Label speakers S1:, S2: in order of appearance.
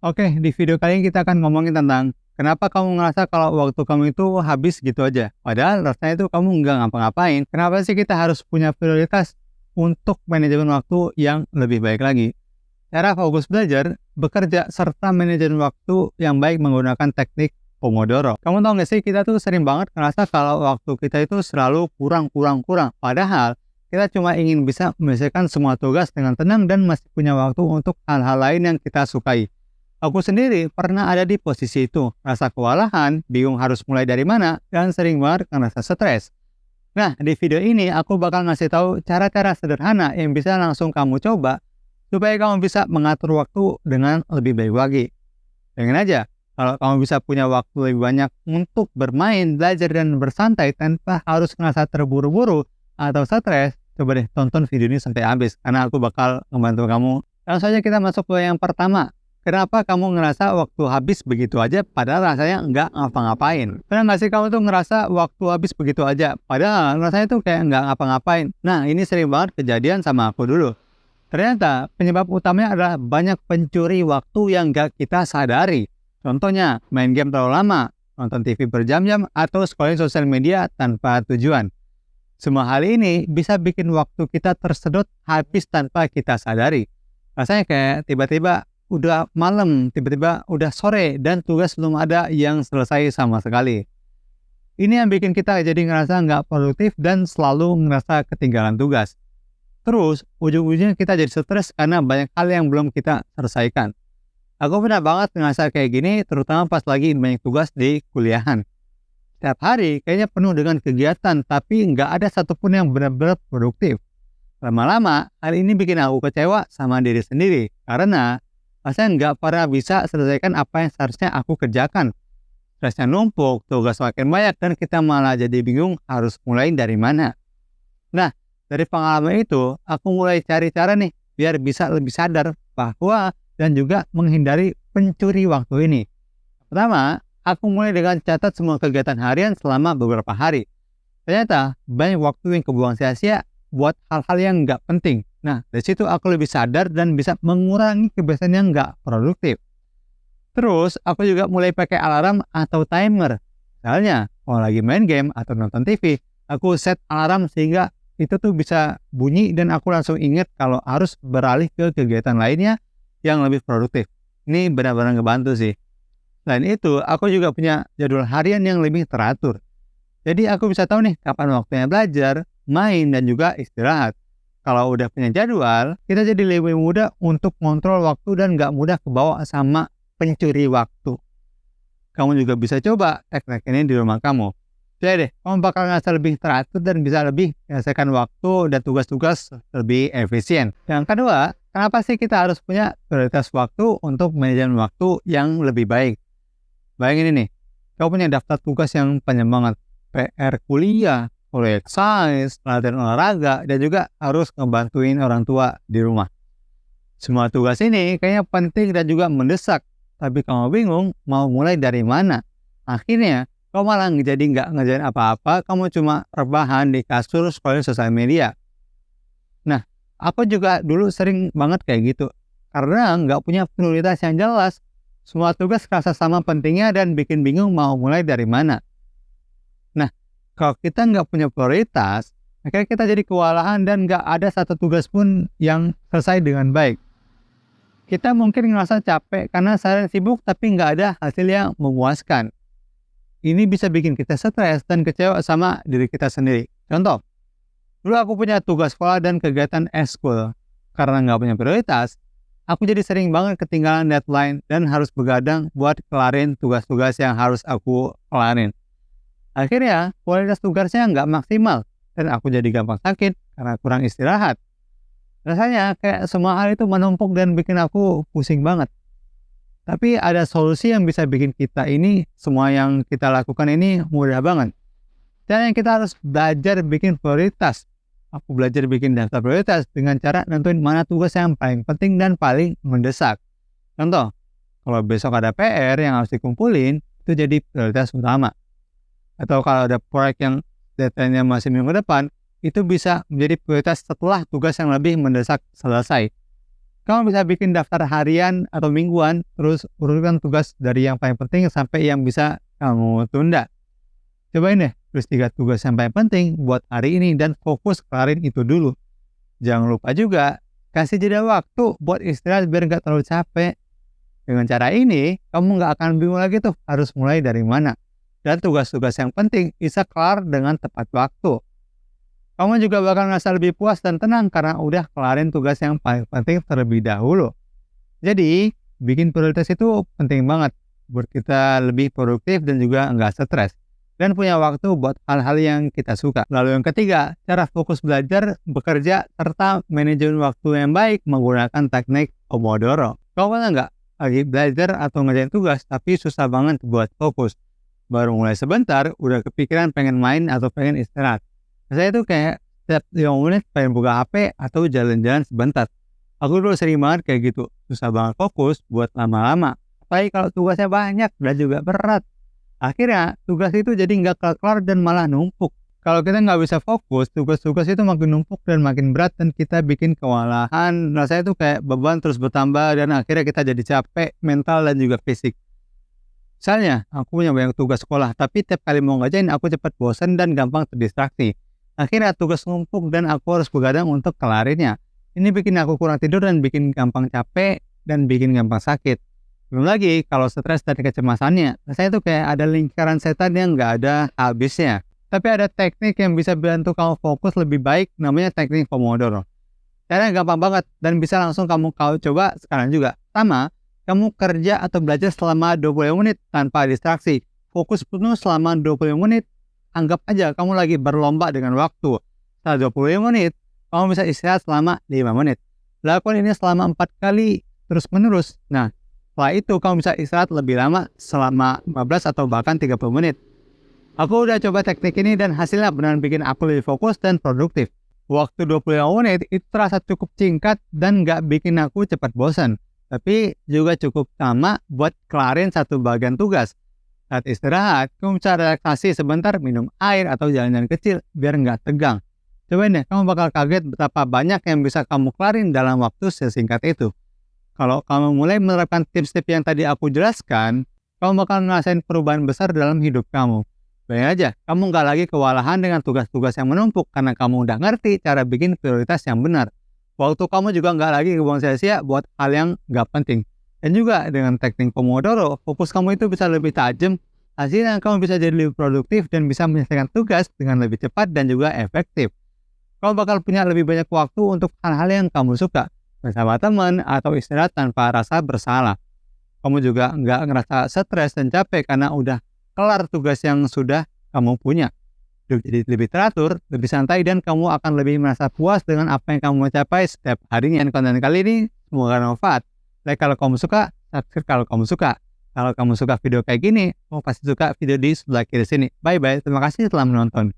S1: Oke, di video kali ini kita akan ngomongin tentang kenapa kamu ngerasa kalau waktu kamu itu habis gitu aja. Padahal rasanya itu kamu nggak ngapa-ngapain. Kenapa sih kita harus punya prioritas untuk manajemen waktu yang lebih baik lagi? Cara fokus belajar, bekerja, serta manajemen waktu yang baik menggunakan teknik Pomodoro. Kamu tahu nggak sih, kita tuh sering banget ngerasa kalau waktu kita itu selalu kurang. Padahal kita cuma ingin bisa menyelesaikan semua tugas dengan tenang dan masih punya waktu untuk hal-hal lain yang kita sukai. Aku sendiri pernah ada di posisi itu, rasa kewalahan, bingung harus mulai dari mana, dan sering banget ngerasa stres. Nah, di video ini aku bakal ngasih tahu cara-cara sederhana yang bisa langsung kamu coba supaya kamu bisa mengatur waktu dengan lebih baik lagi. Pengen aja, kalau kamu bisa punya waktu lebih banyak untuk bermain, belajar, dan bersantai tanpa harus ngerasa terburu-buru atau stres, coba deh tonton video ini sampai habis, karena aku bakal membantu kamu. Langsung saja kita masuk ke yang pertama. Kenapa kamu ngerasa waktu habis begitu aja padahal rasanya nggak ngapa-ngapain? Pernah nggak sih kamu tuh ngerasa waktu habis begitu aja padahal rasanya tuh kayak nggak ngapa-ngapain? Nah, ini sering banget kejadian sama aku dulu. Ternyata penyebab utamanya adalah banyak pencuri waktu yang nggak kita sadari. Contohnya, main game terlalu lama, nonton TV berjam-jam, atau scrolling sosial media tanpa tujuan. Semua hal ini bisa bikin waktu kita tersedot habis tanpa kita sadari. Rasanya kayak tiba-tiba udah malam, tiba-tiba udah sore, dan tugas belum ada yang selesai sama sekali. Ini yang bikin kita jadi ngerasa nggak produktif dan selalu ngerasa ketinggalan tugas. Terus, ujung-ujungnya kita jadi stres karena banyak hal yang belum kita selesaikan. Aku pernah banget ngerasa kayak gini, terutama pas lagi banyak tugas di kuliahan. Setiap hari kayaknya penuh dengan kegiatan, tapi nggak ada satupun yang benar-benar produktif. Lama-lama, hal ini bikin aku kecewa sama diri sendiri, karena saya nggak pernah bisa selesaikan apa yang seharusnya aku kerjakan. Stresnya numpuk, tugas makin banyak, dan kita malah jadi bingung harus mulai dari mana. Nah, dari pengalaman itu, aku mulai cari cara nih, biar bisa lebih sadar bahwa dan juga menghindari pencuri waktu ini. Pertama, aku mulai dengan catat semua kegiatan harian selama beberapa hari. Ternyata, banyak waktu yang kebuang sia-sia buat hal-hal yang nggak penting. Nah, dari situ aku lebih sadar dan bisa mengurangi kebiasaan yang nggak produktif. Terus, aku juga mulai pakai alarm atau timer. Misalnya, kalau lagi main game atau nonton TV, aku set alarm sehingga itu tuh bisa bunyi dan aku langsung ingat kalau harus beralih ke kegiatan lainnya yang lebih produktif. Ini benar-benar ngebantu sih. Selain itu, aku juga punya jadwal harian yang lebih teratur. Jadi aku bisa tahu nih kapan waktunya belajar, main, dan juga istirahat. Kalau udah punya jadwal, kita jadi lebih mudah untuk kontrol waktu dan nggak mudah kebawa sama pencuri waktu. Kamu juga bisa coba teknik ini di rumah kamu. Jadi deh, kamu bakal ngerasa lebih teratur dan bisa lebih menyelesaikan waktu dan tugas-tugas lebih efisien. Yang kedua, kenapa sih kita harus punya prioritas waktu untuk manajemen waktu yang lebih baik? Bayangin ini, kamu punya daftar tugas yang panjang banget. PR kuliah, proyek sains, latihan olahraga, dan juga harus ngebantuin orang tua di rumah. Semua tugas ini kayaknya penting dan juga mendesak, tapi kamu bingung mau mulai dari mana. Akhirnya, kamu malah jadi nggak ngerjain apa-apa, kamu cuma rebahan di kasur scrolling sosial media. Nah, aku juga dulu sering banget kayak gitu, karena nggak punya prioritas yang jelas. Semua tugas kerasa sama pentingnya dan bikin bingung mau mulai dari mana. Nah, kalau kita nggak punya prioritas, akhirnya kita jadi kewalahan dan nggak ada satu tugas pun yang selesai dengan baik. Kita mungkin ngerasa capek karena seharian sibuk tapi nggak ada hasil yang memuaskan. Ini bisa bikin kita stres dan kecewa sama diri kita sendiri. Contoh, dulu aku punya tugas sekolah dan kegiatan eskul. Karena nggak punya prioritas, aku jadi sering banget ketinggalan deadline dan harus begadang buat kelarin tugas-tugas yang harus aku kelarin. Akhirnya, kualitas tugasnya nggak maksimal dan aku jadi gampang sakit karena kurang istirahat. Rasanya kayak semua hal itu menumpuk dan bikin aku pusing banget. Tapi ada solusi yang bisa bikin kita ini, semua yang kita lakukan ini mudah banget. Dan yang kita harus belajar bikin prioritas. Aku belajar bikin daftar prioritas dengan cara nentuin mana tugas yang paling penting dan paling mendesak. Contoh, kalau besok ada PR yang harus dikumpulin, itu jadi prioritas utama. Atau kalau ada proyek yang deadline-nya masih minggu depan, itu bisa menjadi prioritas setelah tugas yang lebih mendesak selesai. Kamu bisa bikin daftar harian atau mingguan, terus urutkan tugas dari yang paling penting sampai yang bisa kamu tunda. Cobain deh, tulis 3 tugas yang paling penting buat hari ini dan fokus kelarin itu dulu. Jangan lupa juga, kasih jeda waktu buat istirahat biar nggak terlalu capek. Dengan cara ini, kamu nggak akan bingung lagi tuh harus mulai dari mana. Dan tugas-tugas yang penting bisa kelar dengan tepat waktu. Kamu juga bakal ngerasa lebih puas dan tenang karena udah kelarin tugas yang paling penting terlebih dahulu. Jadi, bikin prioritas itu penting banget buat kita lebih produktif dan juga nggak stres. Dan punya waktu buat hal-hal yang kita suka. Lalu yang ketiga, cara fokus belajar, bekerja, serta manajemen waktu yang baik menggunakan teknik Pomodoro. Kamu pernah nggak lagi belajar atau ngerjain tugas tapi susah banget buat fokus? Baru mulai sebentar, udah kepikiran pengen main atau pengen istirahat. Saya tuh kayak setiap 5 menit pengen buka HP atau jalan-jalan sebentar. Aku dulu sering banget kayak gitu, susah banget fokus buat lama-lama. Apalagi kalau tugasnya banyak dan juga berat. Akhirnya tugas itu jadi nggak kelar dan malah numpuk. Kalau kita nggak bisa fokus, tugas-tugas itu makin numpuk dan makin berat dan kita bikin kewalahan. Rasanya tuh kayak beban terus bertambah dan akhirnya kita jadi capek mental dan juga fisik. Misalnya, aku punya banyak tugas sekolah, tapi tiap kali mau ngerjain aku cepat bosan dan gampang terdistraksi. Akhirnya tugas numpuk dan aku harus begadang untuk kelarinnya. Ini bikin aku kurang tidur dan bikin gampang capek dan bikin gampang sakit. Belum lagi kalau stres dan kecemasannya, saya tuh kayak ada lingkaran setan yang nggak ada habisnya. Tapi ada teknik yang bisa bantu kamu fokus lebih baik, namanya teknik Pomodoro. Caranya gampang banget dan bisa langsung kamu coba sekarang juga. Pertama, kamu kerja atau belajar selama 20 menit tanpa distraksi. Fokus penuh selama 20 menit. Anggap aja kamu lagi berlomba dengan waktu. Setelah 20 menit, kamu bisa istirahat selama 5 menit. Lakukan ini selama 4 kali terus menerus. Nah, setelah itu kamu bisa istirahat lebih lama selama 15 atau bahkan 30 menit. Aku udah coba teknik ini dan hasilnya benar bikin aku lebih fokus dan produktif. Waktu 25 menit itu terasa cukup singkat dan gak bikin aku cepat bosan. Tapi juga cukup lama buat kelarin satu bagian tugas. Saat istirahat, kamu bisa relaksasi sebentar, minum air atau jalan-jalan kecil biar nggak tegang. Cobain deh, kamu bakal kaget betapa banyak yang bisa kamu kelarin dalam waktu sesingkat itu. Kalau kamu mulai menerapkan tips-tips yang tadi aku jelaskan, kamu bakal ngerasain perubahan besar dalam hidup kamu. Bayangin aja, kamu nggak lagi kewalahan dengan tugas-tugas yang menumpuk karena kamu udah ngerti cara bikin prioritas yang benar. Waktu kamu juga nggak lagi kebuang sia-sia buat hal yang nggak penting. Dan juga dengan teknik Pomodoro, fokus kamu itu bisa lebih tajam. Hasilnya kamu bisa jadi lebih produktif dan bisa menyelesaikan tugas dengan lebih cepat dan juga efektif. Kamu bakal punya lebih banyak waktu untuk hal-hal yang kamu suka. Bersama teman atau istirahat tanpa rasa bersalah. Kamu juga nggak ngerasa stres dan capek karena udah kelar tugas yang sudah kamu punya. Jadi lebih teratur, lebih santai, dan kamu akan lebih merasa puas dengan apa yang kamu capai setiap harinya. Konten kali ini semoga bermanfaat. Like kalau kamu suka, subscribe kalau kamu suka. Kalau kamu suka video kayak gini, kamu pasti suka video di sebelah kiri sini. Bye-bye, terima kasih telah menonton.